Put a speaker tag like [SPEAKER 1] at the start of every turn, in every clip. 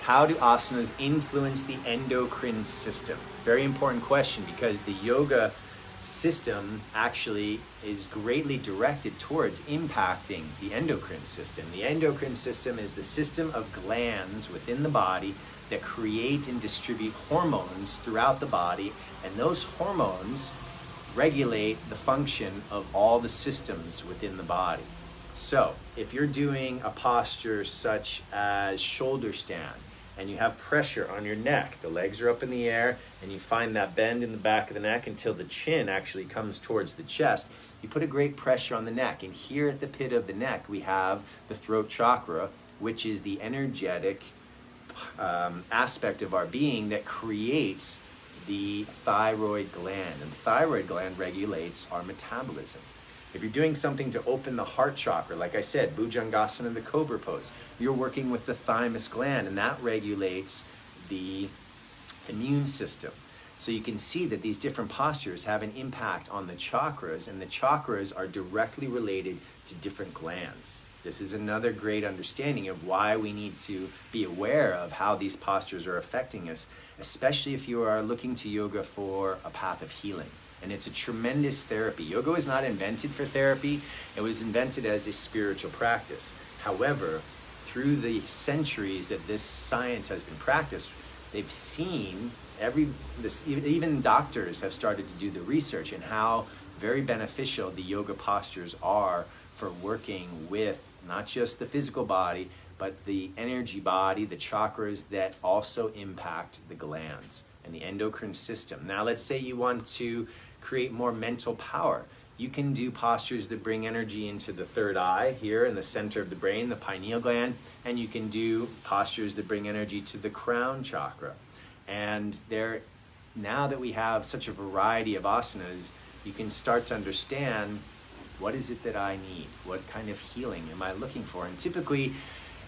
[SPEAKER 1] How do asanas influence the endocrine system? Very important question, because the yoga system actually is greatly directed towards impacting the endocrine system. The endocrine system is the system of glands within the body that create and distribute hormones throughout the body, and those hormones regulate the function of all the systems within the body. So if you're doing a posture such as shoulder stand, and you have pressure on your neck, the legs are up in the air, and you find that bend in the back of the neck until the chin actually comes towards the chest, you put a great pressure on the neck. And here at the pit of the neck, we have the throat chakra, which is the energetic aspect of our being that creates the thyroid gland. And the thyroid gland regulates our metabolism. If you're doing something to open the heart chakra, like I said, Bhujangasana, the cobra pose, you're working with the thymus gland, and that regulates the immune system. So you can see that these different postures have an impact on the chakras, and the chakras are directly related to different glands. This is another great understanding of why we need to be aware of how these postures are affecting us, especially if you are looking to yoga for a path of healing. And it's a tremendous therapy. Yoga was not invented for therapy. It was invented as a spiritual practice. However, through the centuries that this science has been practiced, they've seen even doctors have started to do the research and how very beneficial the yoga postures are for working with not just the physical body, but the energy body, the chakras that also impact the glands and the endocrine system. Now, let's say you want to create more mental power. You can do postures that bring energy into the third eye here in the center of the brain, the pineal gland, and you can do postures that bring energy to the crown chakra. And now that we have such a variety of asanas, you can start to understand, what is it that I need? What kind of healing am I looking for? And typically,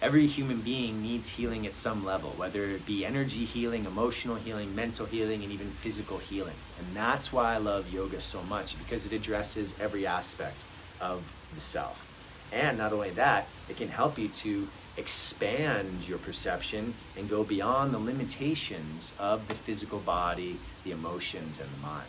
[SPEAKER 1] every human being needs healing at some level, whether it be energy healing, emotional healing, mental healing, and even physical healing. And that's why I love yoga so much, because it addresses every aspect of the self. And not only that, it can help you to expand your perception and go beyond the limitations of the physical body, the emotions, and the mind.